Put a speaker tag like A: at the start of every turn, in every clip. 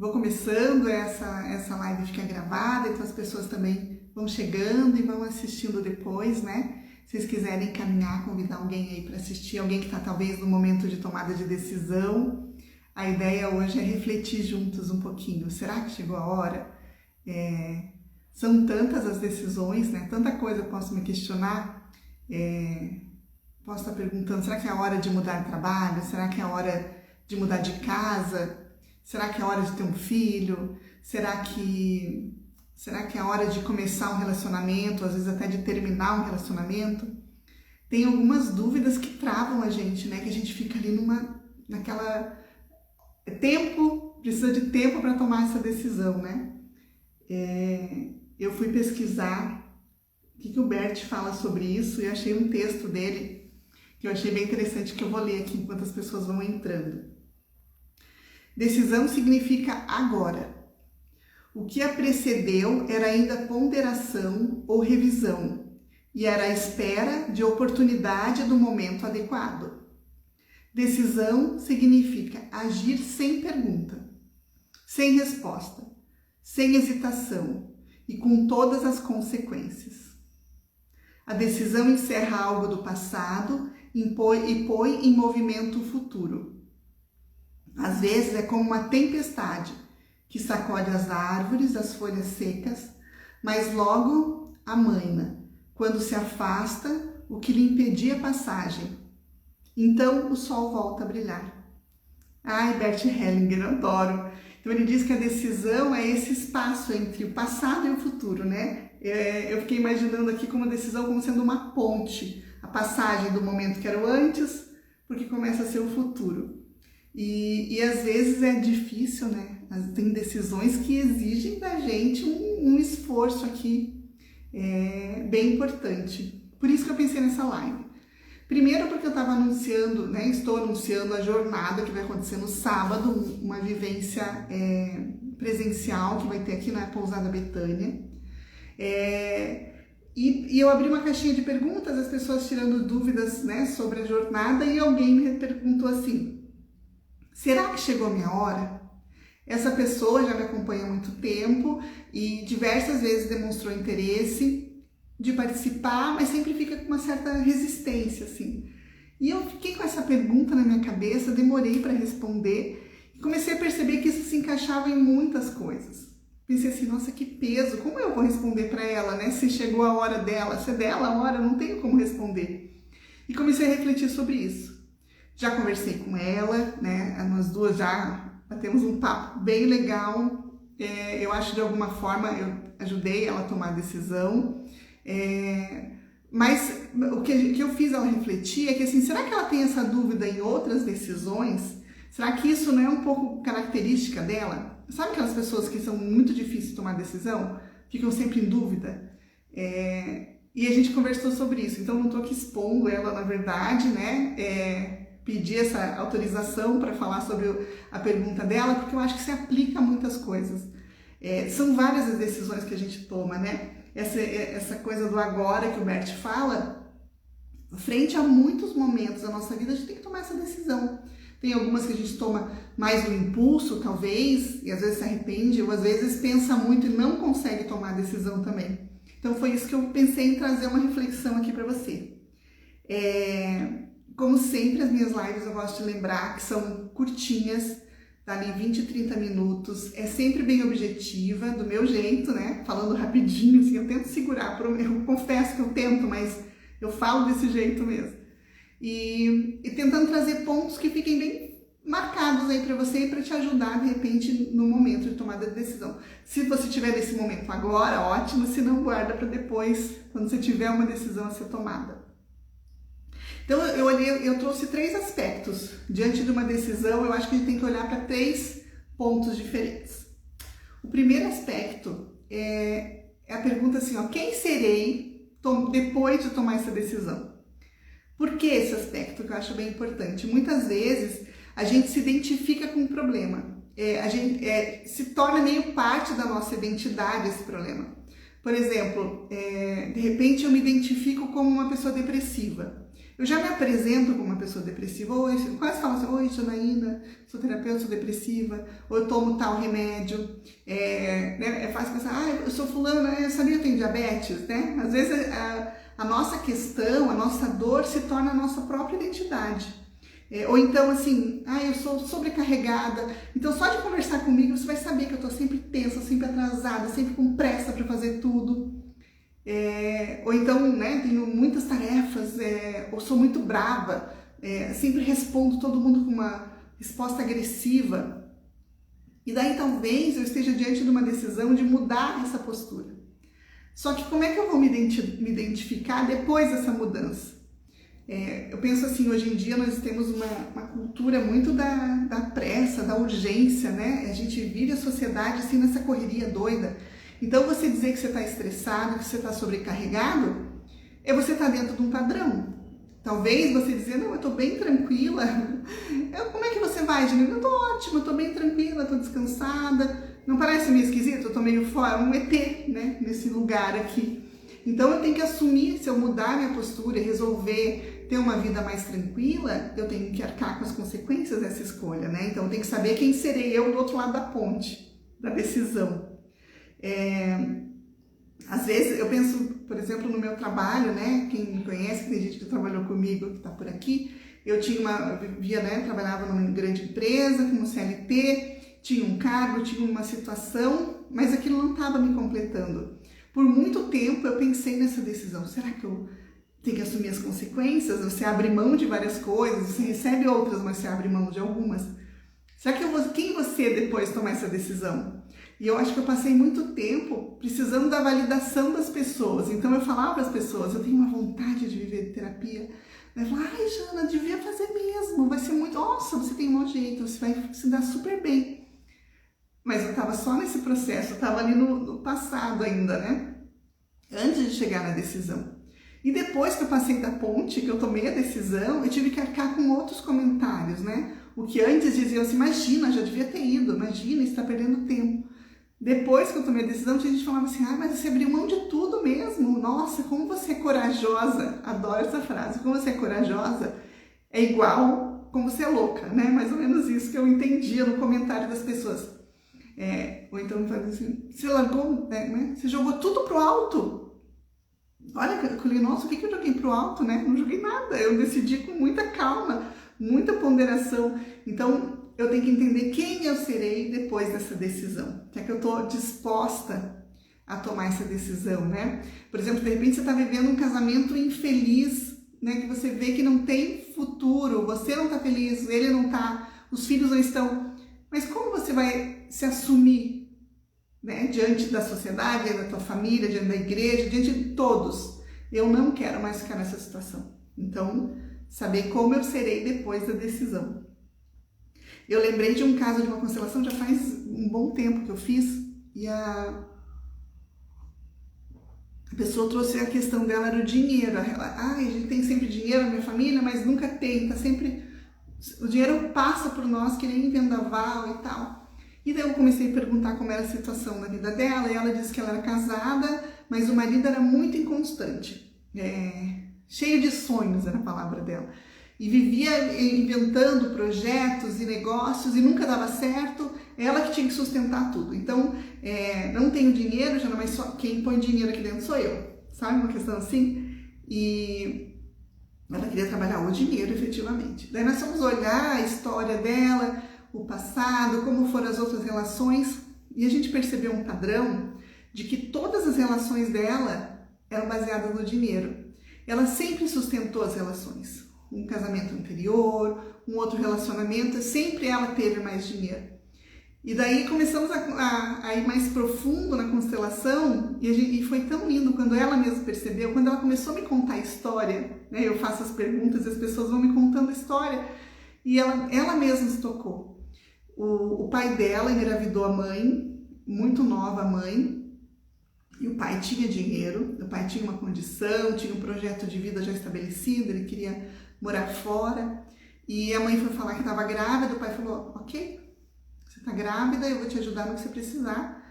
A: vou começando, essa live fica gravada, então as pessoas também vão chegando e vão assistindo depois, né? Se vocês quiserem encaminhar, convidar alguém aí para assistir, alguém que está talvez no momento de tomada de decisão, a ideia hoje é refletir juntos um pouquinho. Será que chegou a hora? São tantas as decisões, né? Tanta coisa eu posso me questionar. Posso estar perguntando, será que é a hora de mudar de trabalho? Será que é a hora de mudar de casa? Será que é a hora de ter um filho? Será que é a hora de começar um relacionamento? Às vezes até de terminar um relacionamento? Tem algumas dúvidas que travam a gente, né? Que a gente fica ali naquela... precisa de tempo para tomar essa decisão, né? Eu fui pesquisar o que o Bert fala sobre isso e achei um texto dele que eu achei bem interessante, que eu vou ler aqui enquanto as pessoas vão entrando. Decisão significa agora. O que a precedeu era ainda ponderação ou revisão e era a espera de oportunidade do momento adequado. Decisão significa agir sem pergunta, sem resposta, sem hesitação e com todas as consequências. A decisão encerra algo do passado e põe em movimento o futuro. Às vezes é como uma tempestade que sacode as árvores, as folhas secas, mas logo amaina, quando se afasta o que lhe impedia a passagem. Então o sol volta a brilhar. Ai, Bert Hellinger, eu adoro. Então ele diz que a decisão é esse espaço entre o passado e o futuro, né? Eu fiquei imaginando aqui como a decisão como sendo uma ponte, a passagem do momento que era o antes, porque começa a ser o futuro. E às vezes é difícil, né? Tem decisões que exigem da gente um esforço aqui bem importante. Por isso que eu pensei nessa live. Primeiro porque eu estava anunciando, né? Estou anunciando a jornada que vai acontecer no sábado, uma vivência presencial que vai ter aqui na Pousada Betânia. E eu abri uma caixinha de perguntas, as pessoas tirando dúvidas, né, sobre a jornada, e alguém me perguntou assim: será que chegou a minha hora? Essa pessoa já me acompanha há muito tempo e diversas vezes demonstrou interesse de participar, mas sempre fica com uma certa resistência, assim. E eu fiquei com essa pergunta na minha cabeça, demorei para responder e comecei a perceber que isso se encaixava em muitas coisas. Pensei assim, nossa, que peso, como eu vou responder para ela, né? Se chegou a hora dela, se é dela a hora, eu não tenho como responder. E comecei a refletir sobre isso. Já conversei com ela, né? Nós duas já batemos um papo bem legal. Eu acho que de alguma forma eu ajudei ela a tomar a decisão. Mas o que eu fiz ela refletir é que assim, será que ela tem essa dúvida em outras decisões? Será que isso não é um pouco característica dela? Sabe aquelas pessoas que são muito difíceis de tomar decisão? Ficam sempre em dúvida? E a gente conversou sobre isso, então não estou aqui expondo ela, na verdade, né? Pedir essa autorização para falar sobre a pergunta dela, porque eu acho que se aplica a muitas coisas. São várias as decisões que a gente toma, né? Essa coisa do agora que o Bert fala, frente a muitos momentos da nossa vida, a gente tem que tomar essa decisão. Tem algumas que a gente toma mais no impulso, talvez, e às vezes se arrepende, ou às vezes pensa muito e não consegue tomar a decisão também. Então foi isso que eu pensei em trazer uma reflexão aqui para você. Como sempre, as minhas lives eu gosto de lembrar que são curtinhas, tá ali 20, 30 minutos, é sempre bem objetiva, do meu jeito, né? Falando rapidinho, assim, eu tento segurar, eu confesso que eu tento, mas eu falo desse jeito mesmo. E tentando trazer pontos que fiquem bem marcados aí para você e para te ajudar, de repente, no momento de tomada de decisão. Se você tiver nesse momento agora, ótimo, se não, guarda para depois, quando você tiver uma decisão a ser tomada. Então, eu trouxe 3 aspectos. Diante de uma decisão, eu acho que a gente tem que olhar para 3 pontos diferentes. O primeiro aspecto é a pergunta assim, ó, quem serei depois de tomar essa decisão? Por que esse aspecto que eu acho bem importante? Muitas vezes a gente se identifica com um problema, a gente se torna meio parte da nossa identidade esse problema. Por exemplo, de repente eu me identifico como uma pessoa depressiva. Eu já me apresento como uma pessoa depressiva, ou eu quase falo assim, oi, Janaína, sou terapeuta, sou depressiva, ou eu tomo tal remédio. Né, é fácil pensar, eu sou fulana, eu sabia que eu tenho diabetes, né? Às vezes a nossa questão, a nossa dor se torna a nossa própria identidade. Ou então assim, eu sou sobrecarregada, então só de conversar comigo você vai saber que eu estou sempre tensa, sempre atrasada, sempre com pressa para fazer tudo. Ou então, né, tenho muitas tarefas, ou sou muito brava, sempre respondo todo mundo com uma resposta agressiva. E daí talvez eu esteja diante de uma decisão de mudar essa postura. Só que como é que eu vou me identificar depois dessa mudança? Eu penso assim, hoje em dia nós temos uma cultura muito da pressa, da urgência, né? A gente vive a sociedade assim nessa correria doida. Então você dizer que você está estressado, que você está sobrecarregado, você está dentro de um padrão. Talvez você dizer, não, eu estou bem tranquila. Como é que você vai, Janine? Eu estou ótima, eu estou bem tranquila, estou descansada. Não parece meio esquisito? Eu estou meio fora, um ET, né? Nesse lugar aqui. Então eu tenho que assumir, se eu mudar minha postura e resolver ter uma vida mais tranquila, eu tenho que arcar com as consequências dessa escolha, né? Então eu tenho que saber quem serei eu do outro lado da ponte, da decisão. Às vezes eu penso, por exemplo, no meu trabalho, né? Quem me conhece, tem gente que trabalhou comigo, que está por aqui. Eu trabalhava numa grande empresa, como CLT, tinha um cargo, tinha uma situação, mas aquilo não estava me completando. Por muito tempo eu pensei nessa decisão, será que eu tenho que assumir as consequências? Você abre mão de várias coisas, você recebe outras, mas você abre mão de algumas. Será que quem você é depois de tomar essa decisão? E eu acho que eu passei muito tempo precisando da validação das pessoas. Então eu falava para as pessoas, eu tenho uma vontade de viver terapia. Eu falava, Jana, devia fazer mesmo, vai ser muito... Nossa, você tem um mau jeito, você vai se dar super bem. Mas eu estava só nesse processo, eu estava ali no passado ainda, né? Antes de chegar na decisão. E depois que eu passei da ponte, que eu tomei a decisão, eu tive que arcar com outros comentários, né? O que antes diziam assim, imagina, já devia ter ido, imagina, está perdendo tempo. Depois que eu tomei a decisão, tinha gente que falava assim, mas você abriu mão de tudo mesmo, nossa, como você é corajosa, adoro essa frase, como você é corajosa, é igual como você é louca, né? Mais ou menos isso que eu entendia no comentário das pessoas. Ou então assim, você largou, né? Você jogou tudo pro alto. Olha, eu falei, nossa, o que eu joguei pro alto, né? Não joguei nada, eu decidi com muita calma, muita ponderação. Então, eu tenho que entender quem eu serei depois dessa decisão. Que é que eu tô disposta a tomar essa decisão, né? Por exemplo, de repente você tá vivendo um casamento infeliz, né? Que você vê que não tem futuro, você não tá feliz, ele não tá, os filhos não estão. Mas como você vai se assumir, né, diante da sociedade, diante da tua família, diante da igreja, diante de todos? Eu não quero mais ficar nessa situação. Então, saber como eu serei depois da decisão. Eu lembrei de um caso de uma constelação, já faz um bom tempo que eu fiz, e a pessoa trouxe a questão dela, era o dinheiro. A gente tem sempre dinheiro na minha família, mas nunca tem, tá sempre... O dinheiro passa por nós que nem vendaval e tal. E daí eu comecei a perguntar como era a situação na vida dela, e ela disse que ela era casada, mas o marido era muito inconstante, cheio de sonhos, era a palavra dela, e vivia inventando projetos e negócios e nunca dava certo, ela que tinha que sustentar tudo. Então, não tenho dinheiro, já não, mas só quem põe dinheiro aqui dentro sou eu, sabe, uma questão assim? E ela queria trabalhar o dinheiro efetivamente. Daí nós fomos olhar a história dela, o passado, como foram as outras relações, e a gente percebeu um padrão de que todas as relações dela eram baseadas no dinheiro. Ela sempre sustentou as relações. Um casamento anterior, um outro relacionamento, sempre ela teve mais dinheiro. E daí começamos a ir mais profundo na constelação, e foi tão lindo quando ela mesma percebeu, quando ela começou a me contar a história, né? Eu faço as perguntas e as pessoas vão me contando a história, e ela mesma se tocou. O pai dela engravidou a mãe, muito nova a mãe, e o pai tinha dinheiro, o pai tinha uma condição, tinha um projeto de vida já estabelecido, ele queria morar fora, e a mãe foi falar que estava grávida, o pai falou, ok, você está grávida, eu vou te ajudar no que você precisar.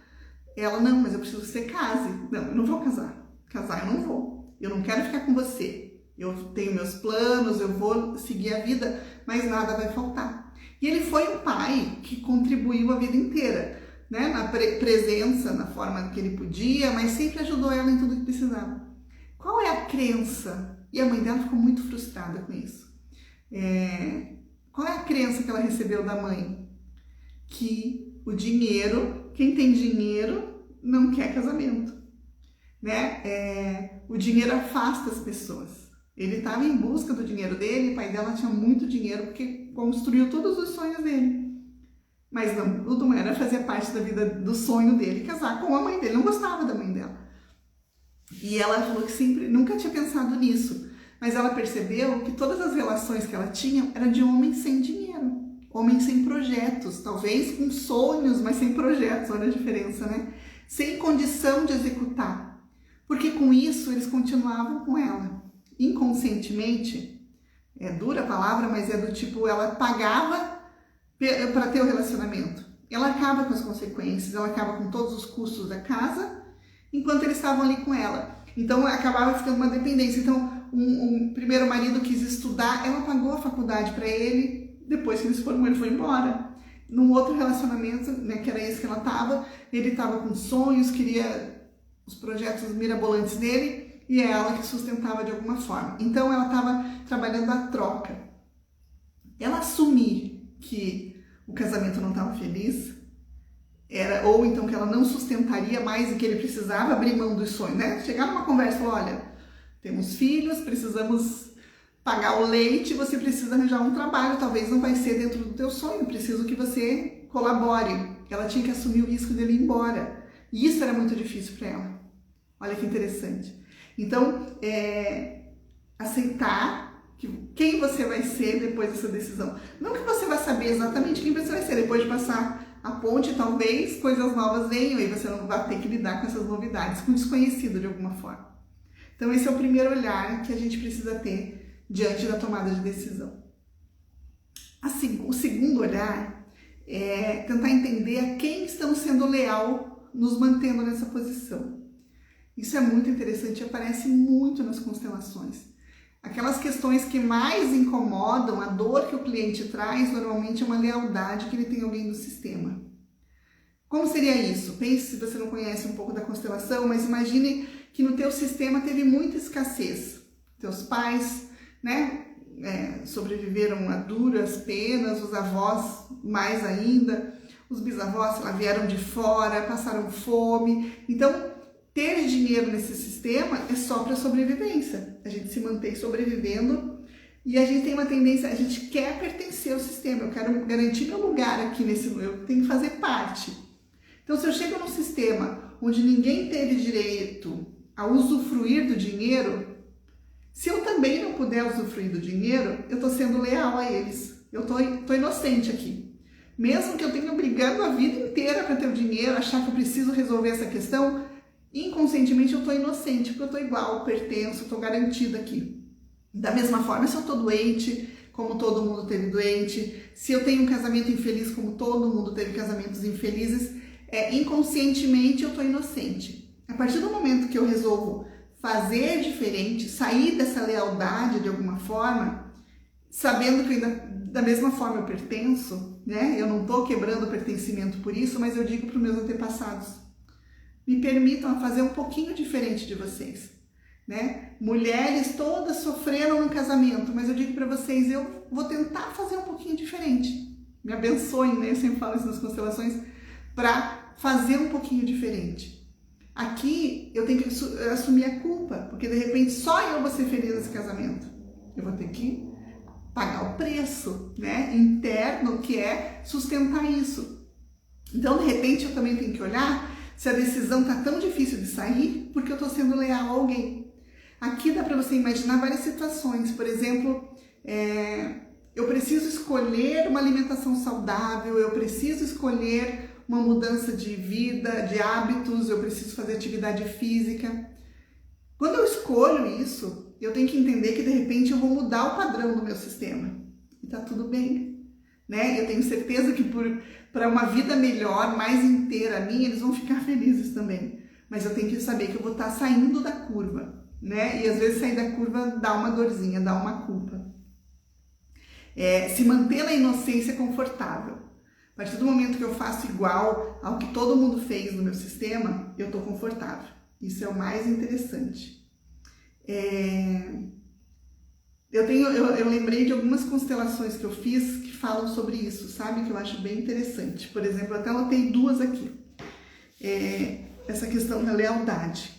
A: Ela, não, mas eu preciso que você case. Não, eu não vou casar, eu não vou, eu não quero ficar com você, eu tenho meus planos, eu vou seguir a vida, mas nada vai faltar. E ele foi um pai que contribuiu a vida inteira, né? Na presença, na forma que ele podia, mas sempre ajudou ela em tudo que precisava. Qual é a crença? E a mãe dela ficou muito frustrada com isso. Qual é a crença que ela recebeu da mãe? Que o dinheiro, quem tem dinheiro não quer casamento, né? O dinheiro afasta as pessoas. Ele estava em busca do dinheiro dele, o pai dela tinha muito dinheiro porque construiu todos os sonhos dele. Mas não, o não era fazer parte da vida, do sonho dele, casar com a mãe dele, não gostava da mãe dela. E ela falou que nunca tinha pensado nisso, mas ela percebeu que todas as relações que ela tinha eram de homens sem dinheiro, homens sem projetos, talvez com sonhos, mas sem projetos, olha a diferença, né? Sem condição de executar, porque com isso eles continuavam com ela. Inconscientemente, é dura a palavra, mas é do tipo, ela pagava para ter o relacionamento. Ela acaba com as consequências, ela acaba com todos os custos da casa, enquanto eles estavam ali com ela. Então, acabava ficando uma dependência. Então, um primeiro marido quis estudar, ela pagou a faculdade para ele, depois que ele se formou, ele foi embora. Num outro relacionamento, né, que era esse que ela estava, ele estava com sonhos, queria os projetos mirabolantes dele, e é ela que sustentava de alguma forma. Então, ela estava trabalhando a troca. Ela assumir que o casamento não estava feliz, ou então que ela não sustentaria mais e que ele precisava abrir mão dos sonhos, né? Chegar numa conversa e falar, olha, temos filhos, precisamos pagar o leite, você precisa arranjar um trabalho, talvez não vai ser dentro do teu sonho, preciso que você colabore. Ela tinha que assumir o risco dele ir embora. E isso era muito difícil para ela. Olha que interessante. Então, aceitar quem você vai ser depois dessa decisão. Não que você vai saber exatamente quem você vai ser depois de passar a ponte, talvez coisas novas venham e você não vai ter que lidar com essas novidades, com o desconhecido de alguma forma. Então, esse é o primeiro olhar que a gente precisa ter diante da tomada de decisão. O segundo olhar é tentar entender a quem estamos sendo leal, nos mantendo nessa posição. Isso é muito interessante, aparece muito nas constelações. Aquelas questões que mais incomodam, a dor que o cliente traz, normalmente é uma lealdade que ele tem alguém do sistema. Como seria isso? Pense se você não conhece um pouco da constelação, mas imagine que no teu sistema teve muita escassez. Teus pais, né, sobreviveram a duras penas, os avós mais ainda, os bisavós, sei lá, vieram de fora, passaram fome. Então, ter dinheiro nesse sistema é só para sobrevivência. A gente se mantém sobrevivendo e a gente tem uma tendência, a gente quer pertencer ao sistema. Eu quero garantir meu lugar aqui eu tenho que fazer parte. Então, se eu chego num sistema onde ninguém teve direito a usufruir do dinheiro, se eu também não puder usufruir do dinheiro, eu estou sendo leal a eles. Eu estou inocente aqui. Mesmo que eu tenha brigado a vida inteira para ter o dinheiro, achar que eu preciso resolver essa questão, inconscientemente eu estou inocente, porque eu estou igual, pertenço, estou garantida aqui. Da mesma forma, se eu estou doente, como todo mundo teve doente, se eu tenho um casamento infeliz, como todo mundo teve casamentos infelizes, inconscientemente eu estou inocente. A partir do momento que eu resolvo fazer diferente, sair dessa lealdade de alguma forma, sabendo que da mesma forma eu pertenço, né? Eu não estou quebrando o pertencimento por isso, mas eu digo para os meus antepassados, me permitam fazer um pouquinho diferente de vocês, né? Mulheres todas sofreram no casamento, mas eu digo para vocês, eu vou tentar fazer um pouquinho diferente. Me abençoem, né? Eu sempre falo isso nas constelações, para fazer um pouquinho diferente. Aqui eu tenho que assumir a culpa, porque de repente só eu vou ser feliz nesse casamento. Eu vou ter que pagar o preço, né, interno, que é sustentar isso. Então, de repente, eu também tenho que olhar se a decisão está tão difícil de sair, porque eu estou sendo leal a alguém. Aqui dá para você imaginar várias situações. Por exemplo, eu preciso escolher uma alimentação saudável, eu preciso escolher uma mudança de vida, de hábitos, eu preciso fazer atividade física. Quando eu escolho isso, eu tenho que entender que de repente eu vou mudar o padrão do meu sistema. E tá tudo bem, né? Eu tenho certeza que para uma vida melhor, mais inteira minha, eles vão ficar felizes também. Mas eu tenho que saber que eu vou estar saindo da curva. né? E às vezes sair da curva dá uma dorzinha, dá uma culpa. Se manter na inocência confortável. A partir do momento que eu faço igual ao que todo mundo fez no meu sistema, eu estou confortável. Isso é o mais interessante. Eu lembrei de algumas constelações que eu fiz que falam sobre isso, sabe? Que eu acho bem interessante. Por exemplo, eu até anotei duas aqui. Essa questão da lealdade.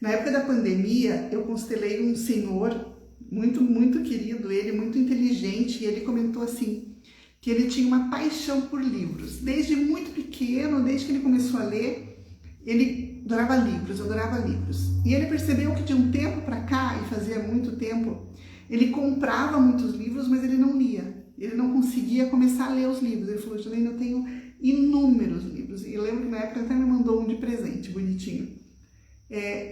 A: Na época da pandemia, eu constelei um senhor muito, muito querido, ele muito inteligente, e ele comentou assim, que ele tinha uma paixão por livros. Desde muito pequeno, desde que ele começou a ler, ele adorava livros. E ele percebeu que de um tempo para cá, e fazia muito tempo, ele comprava muitos livros, mas ele não lia. Ele não conseguia começar a ler os livros. Ele falou, Janaína, eu tenho inúmeros livros. E eu lembro que na época até me mandou um de presente, bonitinho.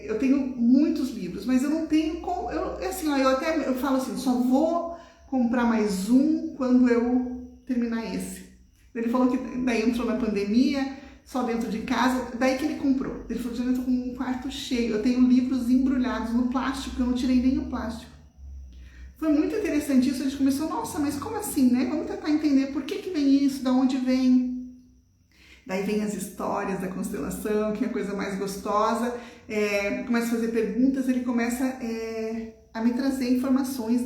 A: Eu tenho muitos livros, mas eu não tenho como... Eu falo assim, só vou comprar mais um quando eu terminar esse. Ele falou que daí entrou na pandemia, só dentro de casa, daí que ele comprou. Ele falou, eu tô com um quarto cheio, eu tenho livros embrulhados no plástico, eu não tirei nem o plástico. Foi muito interessante isso, a gente começou, nossa, mas como assim, né? Vamos tentar entender por que vem isso, de onde vem. Daí vem as histórias da constelação, que é a coisa mais gostosa. Começa a fazer perguntas, ele começa a me trazer informações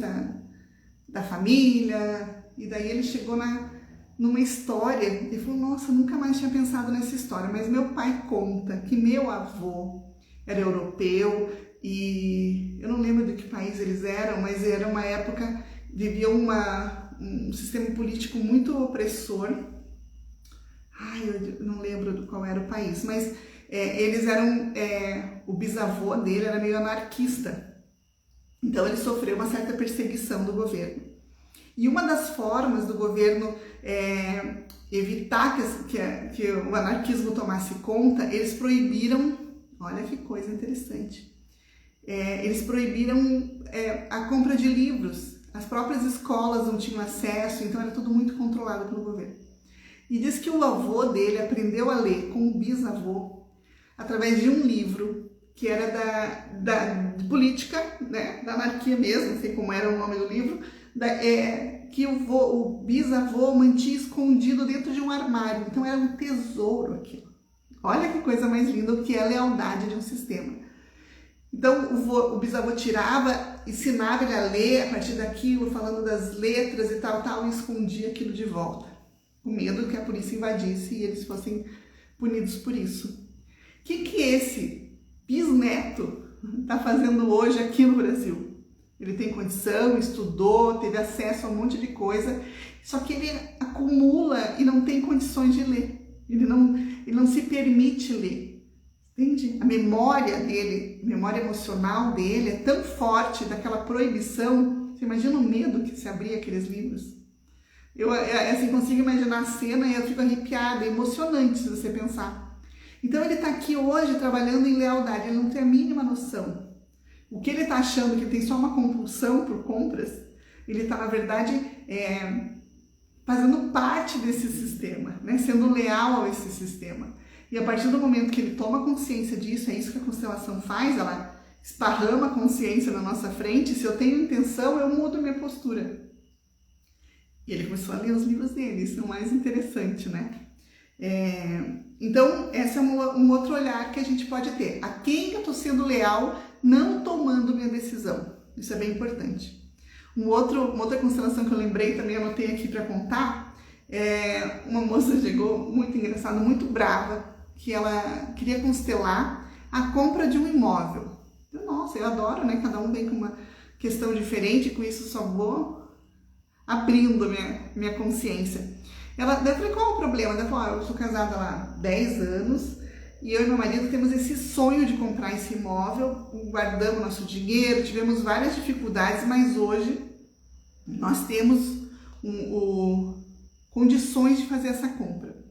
A: da família. E daí ele chegou numa história e falou, nossa, nunca mais tinha pensado nessa história, mas meu pai conta que meu avô era europeu e eu não lembro de que país eles eram, mas era uma época, vivia um sistema político muito opressor. Eu não lembro qual era o país, mas eles eram, o bisavô dele era meio anarquista, então ele sofreu uma certa perseguição do governo. E uma das formas do governo evitar que o anarquismo tomasse conta, eles proibiram, olha que coisa interessante, eles proibiram a compra de livros. As próprias escolas não tinham acesso, então era tudo muito controlado pelo governo. E diz que o avô dele aprendeu a ler com o bisavô através de um livro que era de política, né, da anarquia mesmo, não sei como era o nome do livro, que o bisavô mantinha escondido dentro de um armário. Então era um tesouro aquilo. Olha que coisa mais linda, o que é a lealdade de um sistema. Então o bisavô tirava, ensinava ele a ler a partir daquilo, falando das letras e tal, e escondia aquilo de volta, com medo que a polícia invadisse e eles fossem punidos por isso. O que esse bisneto está fazendo hoje aqui no Brasil? Ele tem condição, estudou, teve acesso a um monte de coisa, só que ele acumula e não tem condições de ler. Ele não se permite ler. Entende? A memória dele, a memória emocional dele é tão forte daquela proibição. Você imagina o medo que se abria aqueles livros? Eu assim, consigo imaginar a cena e eu fico arrepiada, é emocionante se você pensar. Então ele está aqui hoje trabalhando em lealdade, ele não tem a mínima noção. O que ele está achando que ele tem só uma compulsão por compras, ele está, na verdade, fazendo parte desse sistema, né? Sendo leal a esse sistema. E a partir do momento que ele toma consciência disso, é isso que a constelação faz, ela esparrama a consciência na nossa frente. Se eu tenho intenção, eu mudo minha postura. E ele começou a ler os livros dele, isso é o mais interessante, né? Então, esse é um outro olhar que a gente pode ter. A quem eu estou sendo leal, não tomando minha decisão. Isso é bem importante. Uma outra constelação que eu lembrei, também anotei aqui para contar, uma moça chegou muito engraçada, muito brava, que ela queria constelar a compra de um imóvel. Nossa, eu adoro, né? Cada um vem com uma questão diferente, com isso só vou abrindo minha consciência. Eu falei, qual é o problema? Ela falou, eu sou casada há 10 anos e eu e meu marido temos esse sonho de comprar esse imóvel, guardamos nosso dinheiro, tivemos várias dificuldades, mas hoje nós temos condições de fazer essa compra.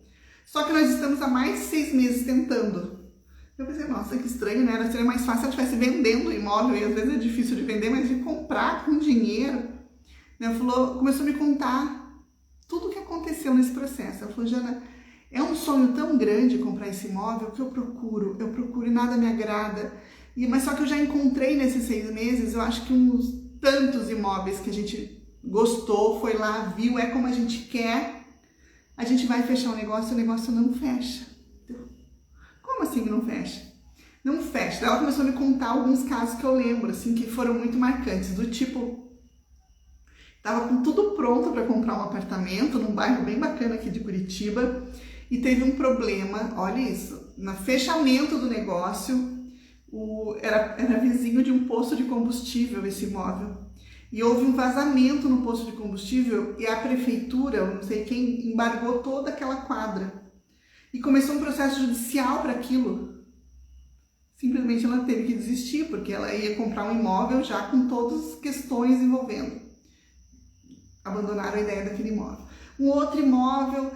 A: Só que nós estamos há mais de 6 meses tentando. Eu pensei, nossa, que estranho, né? Seria mais fácil se ela estivesse vendendo o imóvel, e às vezes é difícil de vender, mas de comprar com dinheiro. Ela falou, começou a me contar tudo o que aconteceu nesse processo. Ela falou, Jana, é um sonho tão grande comprar esse imóvel que eu procuro e nada me agrada. Mas só que eu já encontrei nesses 6 meses, eu acho que uns tantos imóveis que a gente gostou, foi lá, viu, é como a gente quer, a gente vai fechar o negócio não fecha. Como assim não fecha? Não fecha. Ela começou a me contar alguns casos que eu lembro, assim, que foram muito marcantes, do tipo, tava com tudo pronto para comprar um apartamento num bairro bem bacana aqui de Curitiba e teve um problema, olha isso, no fechamento do negócio, era vizinho de um posto de combustível esse imóvel. E houve um vazamento no posto de combustível e a prefeitura, eu não sei quem, embargou toda aquela quadra. E começou um processo judicial para aquilo. Simplesmente ela teve que desistir, porque ela ia comprar um imóvel já com todas as questões envolvendo. Abandonaram a ideia daquele imóvel. Um outro imóvel,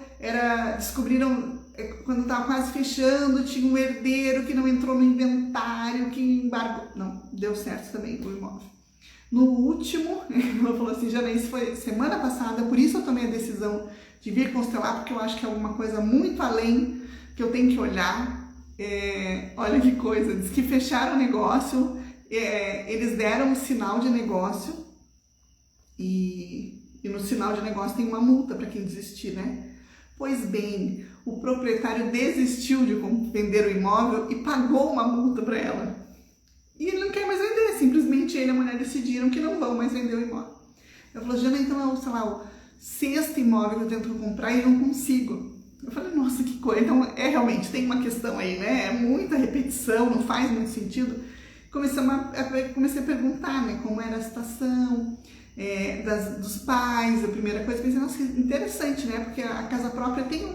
A: descobriram, quando estava quase fechando, tinha um herdeiro que não entrou no inventário, que embargou. Não, deu certo também o imóvel. No último, ela falou assim, Jana, isso foi semana passada, por isso eu tomei a decisão de vir constelar, porque eu acho que é alguma coisa muito além que eu tenho que olhar. Olha que coisa, diz que fecharam o negócio, eles deram um sinal de negócio e no sinal de negócio tem uma multa para quem desistir, né? Pois bem, o proprietário desistiu de vender o imóvel e pagou uma multa para ela. E ele não quer mais vender, simplesmente ele e a mulher decidiram que não vão mais vender o imóvel. Eu falei, Jana, então é sei lá, o 6º imóvel que eu tento comprar e não consigo. Eu falei, nossa, que coisa. Então, realmente, tem uma questão aí, né? É muita repetição, não faz muito sentido. Comecei a perguntar, né, como era a situação dos pais. A primeira coisa, pensei, nossa, interessante, né? Porque a casa própria tem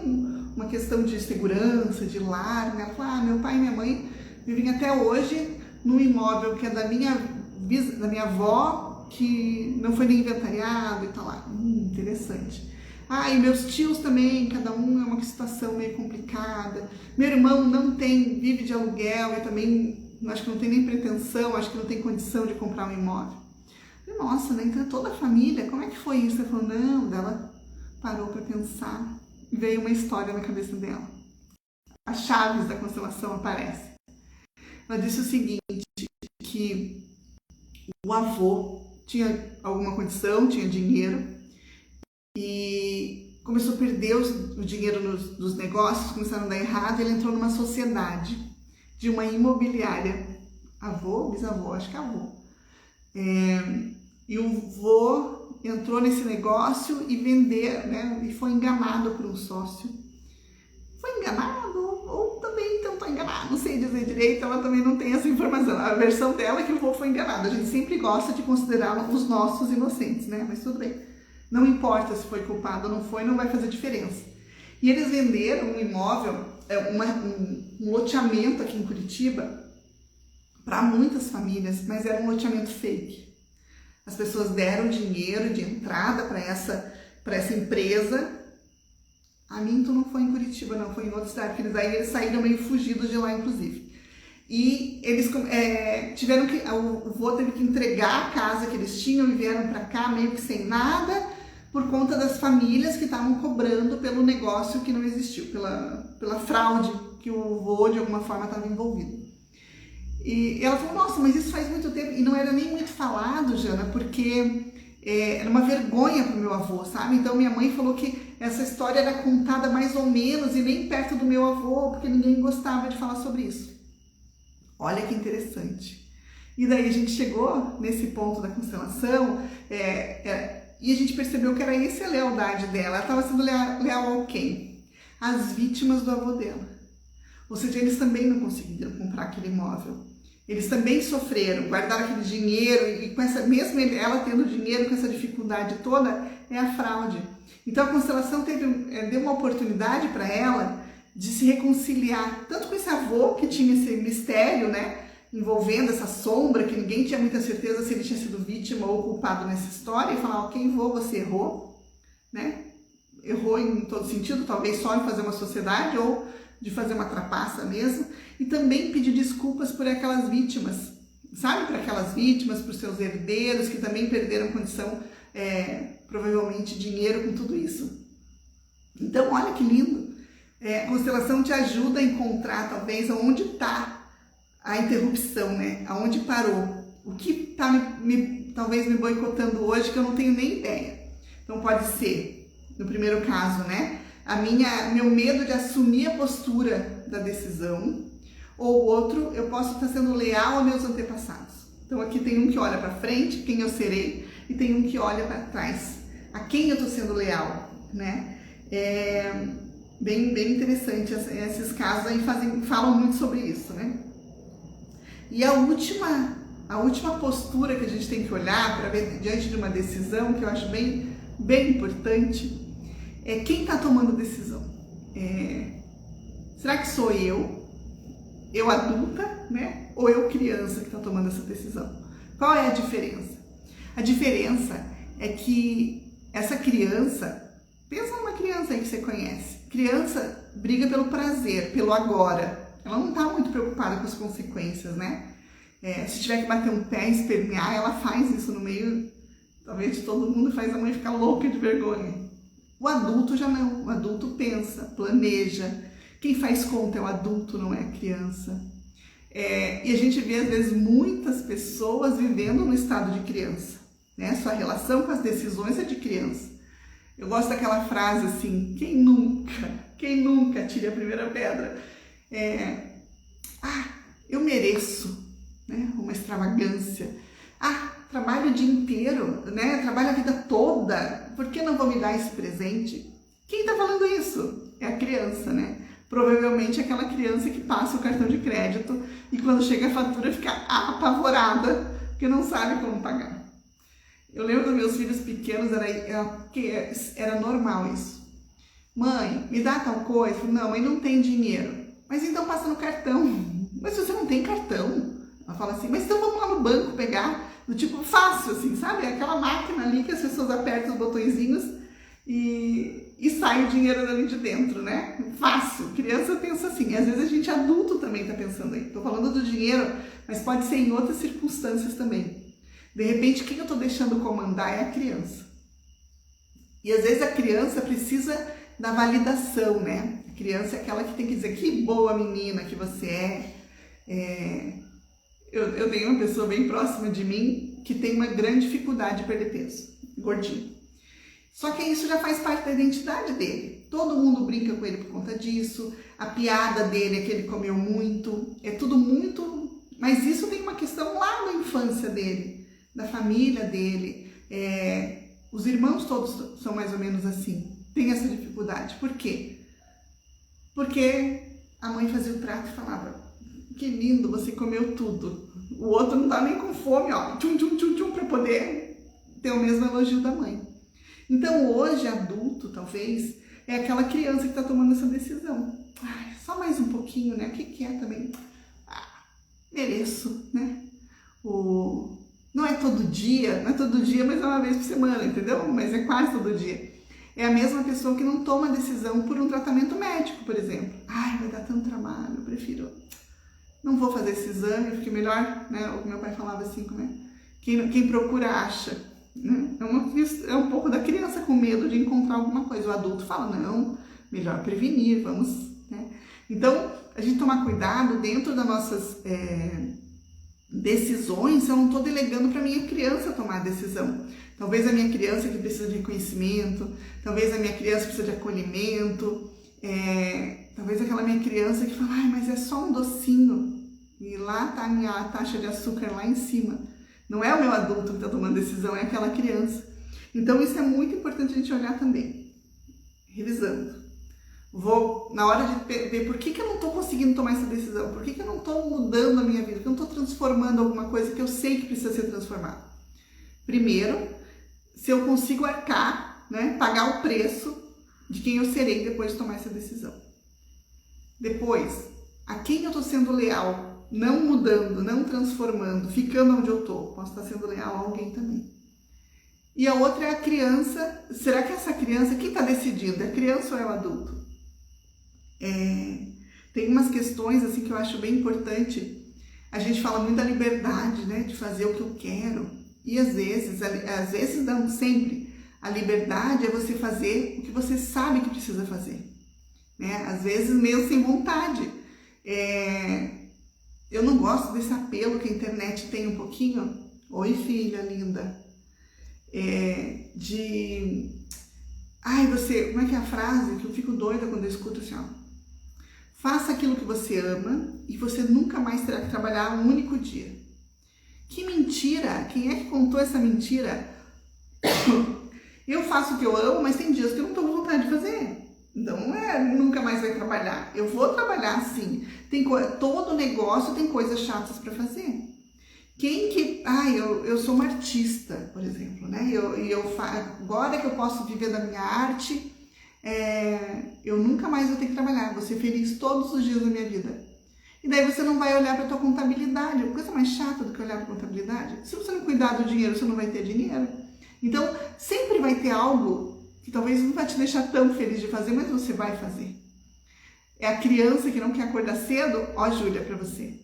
A: uma questão de segurança, de lar, né? Ela falou, meu pai e minha mãe vivem até hoje num imóvel que é da minha avó, que não foi nem inventariado e tal lá. Interessante. E meus tios também, cada um é uma situação meio complicada. Meu irmão vive de aluguel e também, acho que não tem nem pretensão, acho que não tem condição de comprar um imóvel. E, nossa, né? Então toda a família, como é que foi isso? Ela falou, não, ela parou para pensar e veio uma história na cabeça dela. As chaves da constelação aparecem. Ela disse o seguinte, que o avô tinha alguma condição, tinha dinheiro e começou a perder o dinheiro dos negócios, começaram a dar errado, ele entrou numa sociedade de uma imobiliária, avô, bisavô, acho que é avô, e o vô entrou nesse negócio e vendeu, né, e foi enganado por um sócio. Foi enganado ou também tentou enganar, não sei dizer direito, ela também não tem essa informação. A versão dela é que o vô foi enganado. A gente sempre gosta de considerar os nossos inocentes, né? Mas tudo bem. Não importa se foi culpado ou não foi, não vai fazer diferença. E eles venderam um imóvel, um loteamento aqui em Curitiba, para muitas famílias, mas era um loteamento fake. As pessoas deram dinheiro de entrada para essa empresa. A Minto não foi em Curitiba, não, foi em outra cidade, porque eles saíram meio fugidos de lá, inclusive. E eles tiveram que, o vô teve que entregar a casa que eles tinham e vieram para cá meio que sem nada, por conta das famílias que estavam cobrando pelo negócio que não existiu, pela fraude que o vô de alguma forma estava envolvido. E ela falou, nossa, mas isso faz muito tempo, e não era nem muito falado, Jana, porque era uma vergonha pro meu avô, sabe? Então minha mãe falou que essa história era contada mais ou menos e nem perto do meu avô, porque ninguém gostava de falar sobre isso. Olha que interessante. E daí a gente chegou nesse ponto da constelação e a gente percebeu que era essa a lealdade dela. Ela estava sendo leal ao quem? As vítimas do avô dela. Ou seja, eles também não conseguiram comprar aquele imóvel. Eles também sofreram, guardaram aquele dinheiro e mesmo ela tendo dinheiro com essa dificuldade toda, é a fraude. Então a constelação deu uma oportunidade para ela de se reconciliar, tanto com esse avô que tinha esse mistério, né, envolvendo essa sombra, que ninguém tinha muita certeza se ele tinha sido vítima ou culpado nessa história, e falar, ok, vô, você errou, né? Errou em todo sentido, talvez só em fazer uma sociedade ou de fazer uma trapaça mesmo, e também pedir desculpas por aquelas vítimas, sabe? Para aquelas vítimas, para os seus herdeiros que também perderam condição, provavelmente dinheiro com tudo isso. Então, olha que lindo! A constelação te ajuda a encontrar, talvez, onde está a interrupção, né? Aonde parou? O que está talvez me boicotando hoje que eu não tenho nem ideia? Então pode ser, no primeiro caso, né? Meu medo de assumir a postura da decisão, ou o outro, eu posso estar sendo leal aos meus antepassados. Então aqui tem um que olha para frente, quem eu serei, e tem um que olha para trás, a quem eu estou sendo leal, né? Bem interessante, esses casos aí falam muito sobre isso, né? E a última postura que a gente tem que olhar para ver diante de uma decisão, que eu acho bem importante, é quem está tomando a decisão. Será que sou eu adulta, né? Ou eu criança que está tomando essa decisão? Qual é a diferença? A diferença é que essa criança, pensa numa criança aí que você conhece, criança briga pelo prazer, pelo agora, ela não está muito preocupada com as consequências, né? Se tiver que bater um pé e espernear, ela faz isso no meio, talvez de todo mundo, faz a mãe ficar louca de vergonha. O adulto já não, o adulto pensa, planeja, quem faz conta é o adulto, não é a criança. E a gente vê às vezes muitas pessoas vivendo no estado de criança, né? Sua relação com as decisões é de criança. Eu gosto daquela frase assim, quem nunca tire a primeira pedra? Eu mereço, né? Uma extravagância. Trabalho o dia inteiro, né? Trabalho a vida toda, por que não vou me dar esse presente? Quem está falando isso? É a criança, né? Provavelmente aquela criança que passa o cartão de crédito e quando chega a fatura fica apavorada porque não sabe como pagar. Eu lembro dos meus filhos pequenos, era normal isso. Mãe, me dá tal coisa? Não, mãe, não tem dinheiro. Mas então passa no cartão. Mas se você não tem cartão? Ela fala assim, mas então vamos lá no banco pegar. Do tipo fácil, assim, sabe? Aquela máquina ali que as pessoas apertam os botõezinhos e sai o dinheiro dali de dentro, né? Fácil. Criança pensa assim. E às vezes a gente adulto também tá pensando aí. Tô falando do dinheiro, mas pode ser em outras circunstâncias também. De repente, quem eu tô deixando comandar é a criança. E às vezes a criança precisa da validação, né? A criança é aquela que tem que dizer que boa menina que você é. Eu tenho uma pessoa bem próxima de mim que tem uma grande dificuldade de perder peso, gordinho. Só que isso já faz parte da identidade dele. Todo mundo brinca com ele por conta disso. A piada dele é que ele comeu muito. É tudo muito... Mas isso tem uma questão lá na infância dele, da família dele. Os irmãos todos são mais ou menos assim. Tem essa dificuldade. Por quê? Porque a mãe fazia o prato e falava... Que lindo, você comeu tudo. O outro não tá nem com fome, ó, para poder ter o mesmo elogio da mãe. Então hoje, adulto, talvez, é aquela criança que tá tomando essa decisão. Só mais um pouquinho, né? O que é também? Mereço, né? Não é todo dia, mas é uma vez por semana, entendeu? Mas é quase todo dia. É a mesma pessoa que não toma decisão por um tratamento médico, por exemplo. Vai dar tanto trabalho, eu prefiro... Não vou fazer esse exame, porque melhor, né? O que meu pai falava assim, como é? Quem procura acha. Né? É um pouco da criança com medo de encontrar alguma coisa. O adulto fala, não, melhor prevenir, vamos... Né? Então, a gente tomar cuidado dentro das nossas decisões, eu não estou delegando para a minha criança tomar a decisão. Talvez a minha criança que precisa de reconhecimento, talvez a minha criança precisa de acolhimento, talvez aquela minha criança que fala, mas é só um docinho, e lá está a minha taxa de açúcar lá em cima. Não é o meu adulto que está tomando decisão, é aquela criança. Então isso é muito importante a gente olhar também, revisando. Na hora de ver por que eu não estou conseguindo tomar essa decisão, por que eu não estou mudando a minha vida, por que eu não estou transformando alguma coisa que eu sei que precisa ser transformada. Primeiro, se eu consigo arcar, né, pagar o preço de quem eu serei depois de tomar essa decisão. Depois, a quem eu estou sendo leal, não mudando, não transformando, ficando onde eu estou. Posso estar sendo leal a alguém também. E a outra é a criança. Será que essa criança, quem está decidindo? É a criança ou é o adulto? Tem umas questões assim que eu acho bem importante. A gente fala muito da liberdade, né, de fazer o que eu quero. E às vezes não sempre. A liberdade é você fazer o que você sabe que precisa fazer. Né? Às vezes meio sem vontade. eu não gosto desse apelo que a internet tem um pouquinho. Oi, filha linda. Ai, você... Como é que é a frase? Que eu fico doida quando eu escuto assim, ó. Faça aquilo que você ama e você nunca mais terá que trabalhar um único dia. Que mentira! Quem é que contou essa mentira? Eu faço o que eu amo, mas tem dias que eu não estou com vontade de fazer. Então não é nunca mais vai trabalhar. Eu vou trabalhar sim. Todo negócio tem coisas chatas para fazer. Eu sou uma artista, por exemplo, né? Agora que eu posso viver da minha arte, eu nunca mais vou ter que trabalhar. Vou ser feliz todos os dias da minha vida. E daí você não vai olhar para a tua contabilidade. Coisa mais chata do que olhar para a contabilidade. Se você não cuidar do dinheiro, você não vai ter dinheiro. Então, sempre vai ter algo que talvez não vai te deixar tão feliz de fazer, mas você vai fazer. É a criança que não quer acordar cedo, ó, Júlia, para você,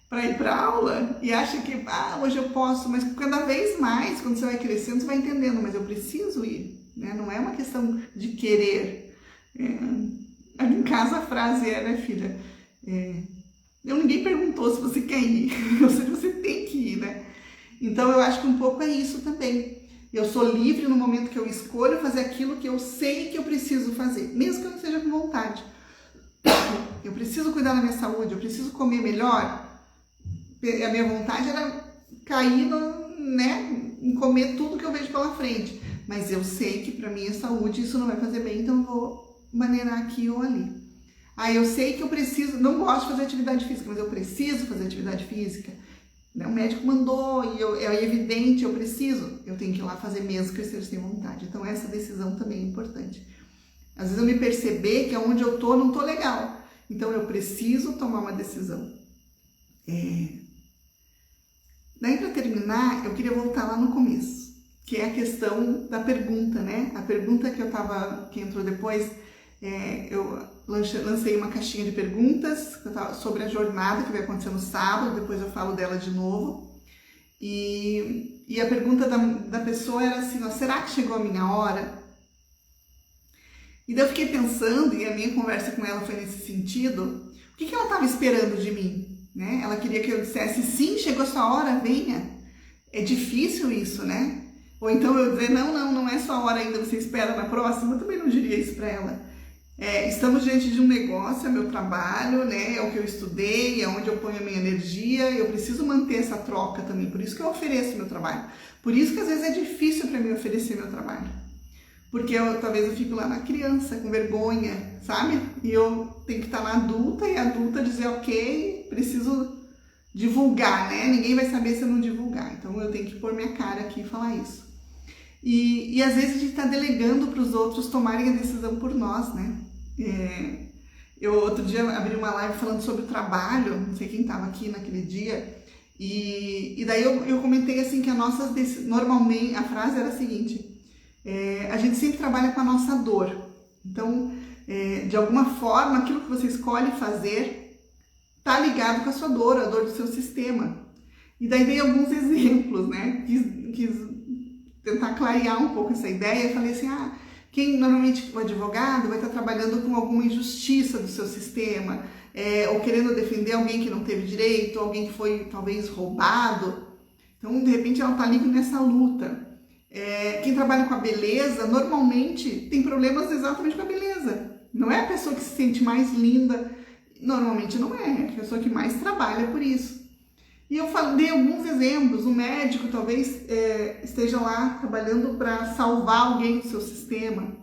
A: para ir para aula e acha que, hoje eu posso, mas cada vez mais, quando você vai crescendo, você vai entendendo, mas eu preciso ir, né? Não é uma questão de querer. Ali em casa a frase é, né, filha? Ninguém perguntou se você quer ir, você tem que ir, né? Então eu acho que um pouco é isso também. Eu sou livre no momento que eu escolho fazer aquilo que eu sei que eu preciso fazer, mesmo que eu não seja com vontade. Eu preciso cuidar da minha saúde, eu preciso comer melhor. A minha vontade era cair em comer tudo que eu vejo pela frente. Mas eu sei que para minha saúde isso não vai fazer bem, então eu vou maneirar aqui ou ali. Eu sei que eu preciso, não gosto de fazer atividade física, mas eu preciso fazer atividade física. O médico mandou e é evidente, eu tenho que ir lá fazer mesmo que eu esteja sem vontade. Então essa decisão também é importante. Às vezes eu me perceber que aonde eu tô não tô legal. Então eu preciso tomar uma decisão. Daí para terminar, eu queria voltar lá no começo, que é a questão da pergunta, né? A pergunta que entrou depois, eu lancei uma caixinha de perguntas sobre a jornada que vai acontecer no sábado, depois eu falo dela de novo. E a pergunta da pessoa era assim, será que chegou a minha hora? E daí eu fiquei pensando, e a minha conversa com ela foi nesse sentido, o que ela estava esperando de mim? Né? Ela queria que eu dissesse, sim, chegou a sua hora, venha. É difícil isso, né? Ou então eu dizer, não é sua hora ainda, você espera na próxima, eu também não diria isso para ela. Estamos diante de um negócio, é meu trabalho, né? É o que eu estudei, é onde eu ponho a minha energia, eu preciso manter essa troca também, por isso que eu ofereço meu trabalho. Por isso que às vezes é difícil para mim oferecer meu trabalho. Porque talvez eu fico lá na criança, com vergonha, sabe? E eu tenho que estar lá adulta, e a adulta dizer, ok, preciso divulgar, né? Ninguém vai saber se eu não divulgar. Então eu tenho que pôr minha cara aqui e falar isso. E às vezes a gente está delegando para os outros tomarem a decisão por nós, né? Eu outro dia abri uma live falando sobre o trabalho, não sei quem estava aqui naquele dia, e daí eu comentei assim que normalmente a frase era a seguinte, a gente sempre trabalha com a nossa dor. Então, de alguma forma, aquilo que você escolhe fazer está ligado com a sua dor, a dor do seu sistema. E daí dei alguns exemplos, né? Quis tentar clarear um pouco essa ideia. Eu falei assim, normalmente o advogado vai estar trabalhando com alguma injustiça do seu sistema, ou querendo defender alguém que não teve direito, alguém que foi talvez roubado. Então, de repente, ela está livre nessa luta. Quem trabalha com a beleza, normalmente tem problemas exatamente com a beleza. Não é a pessoa que se sente mais linda, normalmente não é a pessoa que mais trabalha por isso. E eu dei alguns exemplos, um médico talvez esteja lá trabalhando para salvar alguém do seu sistema,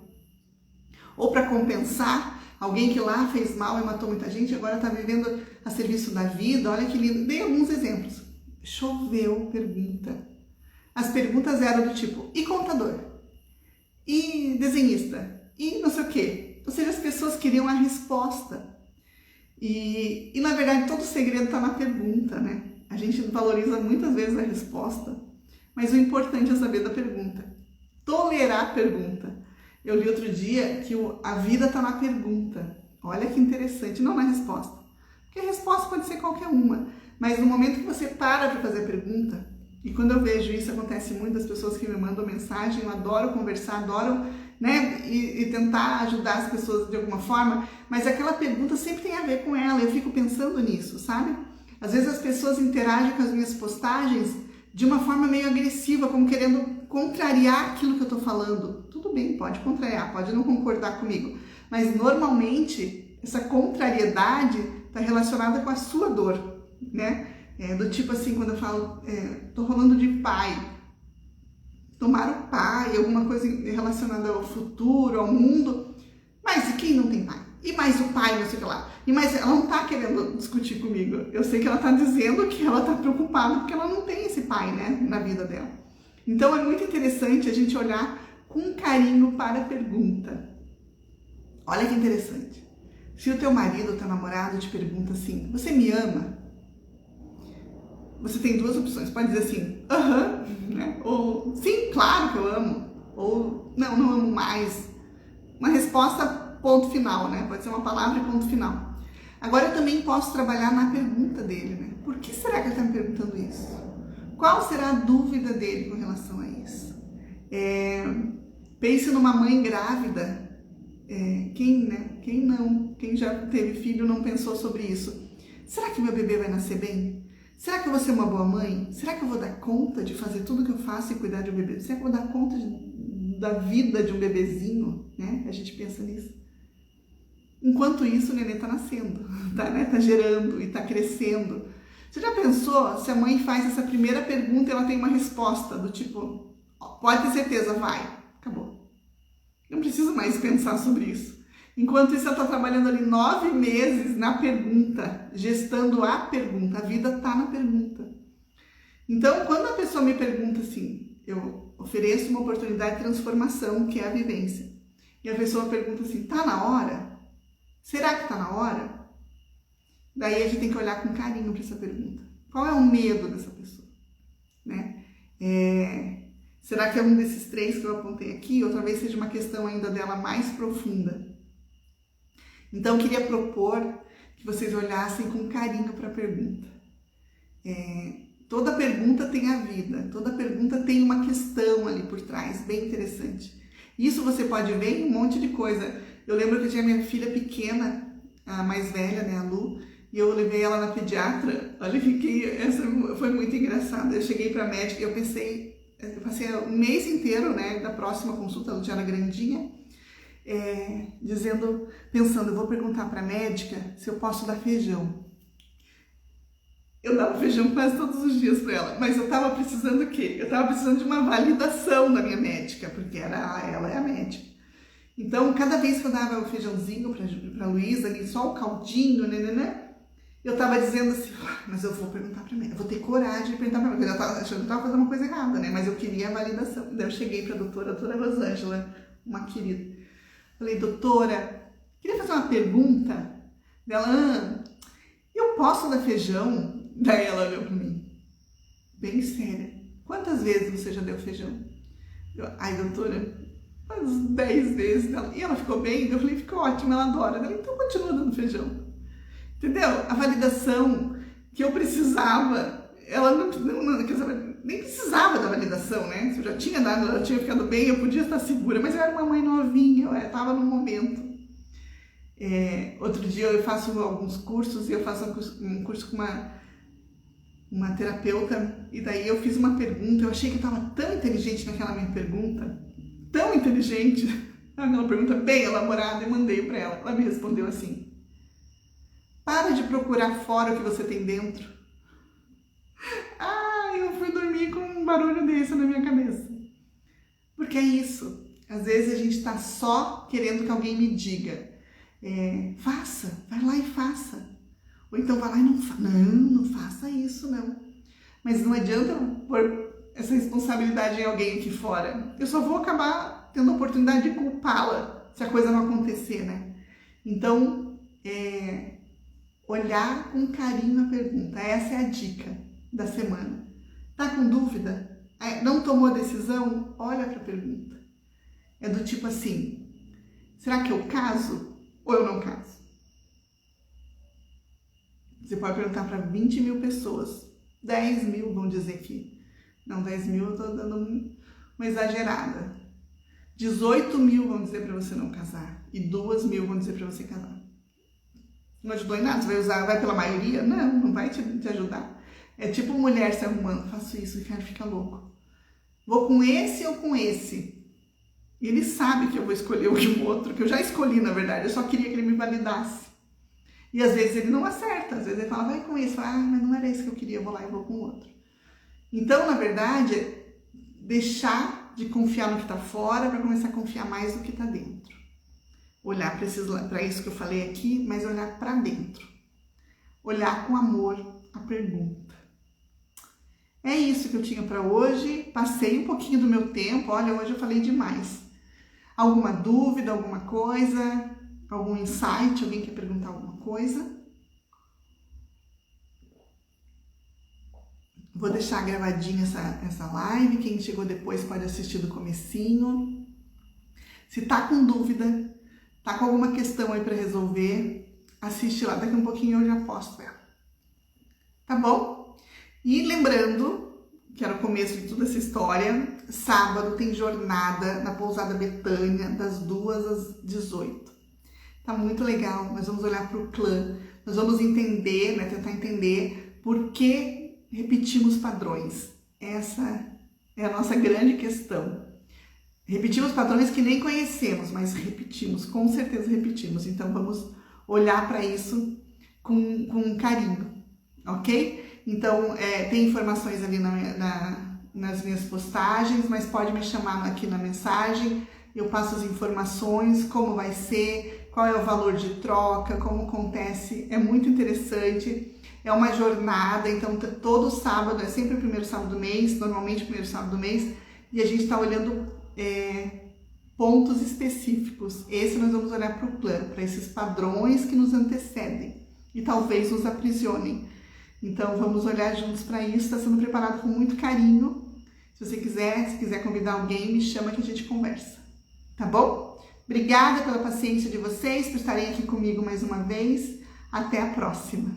A: ou para compensar alguém que lá fez mal e matou muita gente, agora está vivendo a serviço da vida, olha que lindo. Dei alguns exemplos. Choveu pergunta. As perguntas eram do tipo, e contador? E desenhista? E não sei o quê? Ou seja, as pessoas queriam a resposta. E na verdade, todo o segredo está na pergunta, né? A gente valoriza muitas vezes a resposta, mas o importante é saber da pergunta. Tolerar a pergunta. Eu li outro dia que a vida está na pergunta. Olha que interessante, não na resposta. Porque a resposta pode ser qualquer uma, mas no momento que você para de fazer a pergunta, e quando eu vejo isso, acontece muito, as pessoas que me mandam mensagem, eu adoro conversar, adoro, né, e tentar ajudar as pessoas de alguma forma, mas aquela pergunta sempre tem a ver com ela, eu fico pensando nisso, sabe? Às vezes as pessoas interagem com as minhas postagens de uma forma meio agressiva, como querendo contrariar aquilo que eu estou falando. Tudo bem, pode contrariar, pode não concordar comigo, mas normalmente essa contrariedade está relacionada com a sua dor, né? Do tipo assim, quando eu falo, tô falando de pai, tomar o pai, alguma coisa relacionada ao futuro, ao mundo, mas e quem não tem pai? E mais o pai, não sei o que lá. E mais, ela não tá querendo discutir comigo. Eu sei que ela tá dizendo que ela tá preocupada porque ela não tem esse pai, né, na vida dela. Então é muito interessante a gente olhar com carinho para a pergunta. Olha que interessante. Se o teu marido, o teu namorado te pergunta assim, você me ama? Você tem duas opções. Pode dizer assim, aham, né? Ou sim, claro que eu amo. Ou não, não amo mais. Uma resposta ponto final, né? Pode ser uma palavra e ponto final. Agora eu também posso trabalhar na pergunta dele, né? Por que será que ele está me perguntando isso? Qual será a dúvida dele com relação a isso? Pense numa mãe grávida. Quem não? Quem já teve filho não pensou sobre isso. Será que meu bebê vai nascer bem? Será que eu vou ser uma boa mãe? Será que eu vou dar conta de fazer tudo que eu faço e cuidar de um bebê? Será que eu vou dar conta da vida de um bebezinho? Né? A gente pensa nisso. Enquanto isso, o neném está nascendo, tá gerando e está crescendo. Você já pensou se a mãe faz essa primeira pergunta e ela tem uma resposta do tipo, pode ter certeza, vai, acabou. Não preciso mais pensar sobre isso. Enquanto isso, ela está trabalhando ali 9 meses na pergunta, gestando a pergunta. A vida está na pergunta. Então, quando a pessoa me pergunta assim, eu ofereço uma oportunidade de transformação, que é a vivência. E a pessoa pergunta assim, tá na hora? Será que tá na hora? Daí a gente tem que olhar com carinho para essa pergunta. Qual é o medo dessa pessoa? Né? Será que é um desses 3 que eu apontei aqui? Ou talvez seja uma questão ainda dela mais profunda. Então, eu queria propor que vocês olhassem com carinho para a pergunta. Toda pergunta tem a vida, toda pergunta tem uma questão ali por trás, bem interessante. Isso você pode ver em um monte de coisa. Eu lembro que eu tinha minha filha pequena, a mais velha, né, a Lu, e eu levei ela na pediatra. Olha, essa foi muito engraçada. Eu cheguei para a médica e eu passei um mês inteiro, né, da próxima consulta, ela já era grandinha, pensando, eu vou perguntar para a médica se eu posso dar feijão. Eu dava feijão quase todos os dias para ela, mas eu estava precisando o quê? Eu estava precisando de uma validação da minha médica, porque ela é a médica. Então, cada vez que eu dava o feijãozinho para a Luísa, ali, só o caldinho, né, eu estava dizendo assim, mas eu vou perguntar para a médica, eu vou ter coragem de perguntar para a médica, eu estava achando que estava fazendo uma coisa errada, né, mas eu queria a validação. Daí eu cheguei para a doutora Rosângela, uma querida. Falei, doutora, queria fazer uma pergunta. Ela, eu posso dar feijão? Daí ela olhou para mim, bem séria. Quantas vezes você já deu feijão? Ai, doutora, umas 10 vezes. E ela ficou bem? Eu falei, ficou ótimo, ela adora. Ela, então continua dando feijão. Entendeu? A validação que eu precisava, ela nem precisava da validação, né? Se eu já tinha dado, ela tinha ficado bem, eu podia estar segura, mas eu era uma mãe novinha, eu estava no momento. Outro dia eu faço alguns cursos e eu faço um curso com uma terapeuta, e daí eu fiz uma pergunta, eu achei que eu estava tão inteligente naquela minha pergunta, tão inteligente, aquela pergunta bem elaborada, e mandei para ela. Ela me respondeu assim, para de procurar fora o que você tem dentro. Eu fui dormir com um barulho desse na minha cabeça. Porque é isso, às vezes a gente está só querendo que alguém me diga, faça, vai lá e faça. Ou então vai lá e não faça isso, não. Mas não adianta pôr essa responsabilidade em alguém aqui fora. Eu só vou acabar tendo a oportunidade de culpá-la se a coisa não acontecer, né? Então, olhar com carinho a pergunta. Essa é a dica da semana. Tá com dúvida? Não tomou a decisão? Olha para a pergunta. É do tipo assim, será que eu caso ou eu não caso? Você pode perguntar para 20 mil pessoas. 10 mil vão dizer que... Não, 10 mil eu estou dando uma exagerada. 18 mil vão dizer para você não casar. E 2 mil vão dizer para você casar. Não ajudou em nada. Você vai pela maioria? Não vai te ajudar. É tipo mulher se arrumando. Faço isso, o cara fica louco. Vou com esse ou com esse? E ele sabe que eu vou escolher o outro, que eu já escolhi, na verdade. Eu só queria que ele me validasse. E às vezes ele não acerta. Às vezes ele fala, vai com esse. Fala, mas não era esse que eu queria, eu vou lá e vou com o outro. Então, na verdade, deixar de confiar no que está fora para começar a confiar mais no que está dentro. Olhar para isso que eu falei aqui, mas olhar para dentro. Olhar com amor a pergunta. É isso que eu tinha para hoje. Passei um pouquinho do meu tempo. Olha, hoje eu falei demais. Alguma dúvida, alguma coisa? Algum insight? Alguém quer perguntar alguma coisa? Vou deixar gravadinha essa live. Quem chegou depois pode assistir do comecinho. Se tá com dúvida, tá com alguma questão aí para resolver, assiste lá. Daqui um pouquinho eu já posto ela. Tá bom? E lembrando, que era o começo de toda essa história, sábado tem jornada na Pousada Betânia, das 2 às 18. Tá muito legal. Nós vamos olhar para o clã. Nós vamos entender, né, tentar entender por que repetimos padrões. Essa é a nossa grande questão. Repetimos padrões que nem conhecemos, mas repetimos, com certeza repetimos. Então vamos olhar para isso com carinho, ok? Então tem informações ali nas minhas postagens, mas pode me chamar aqui na mensagem. Eu passo as informações, como vai ser, qual é o valor de troca, como acontece. É muito interessante. É uma jornada, então todo sábado, é sempre o primeiro sábado do mês, normalmente o primeiro sábado do mês, e a gente está olhando pontos específicos. Esse nós vamos olhar para o plano, para esses padrões que nos antecedem e talvez nos aprisionem. Então vamos olhar juntos para isso, está sendo preparado com muito carinho. Se você quiser convidar alguém, me chama que a gente conversa, tá bom? Obrigada pela paciência de vocês, por estarem aqui comigo mais uma vez. Até a próxima!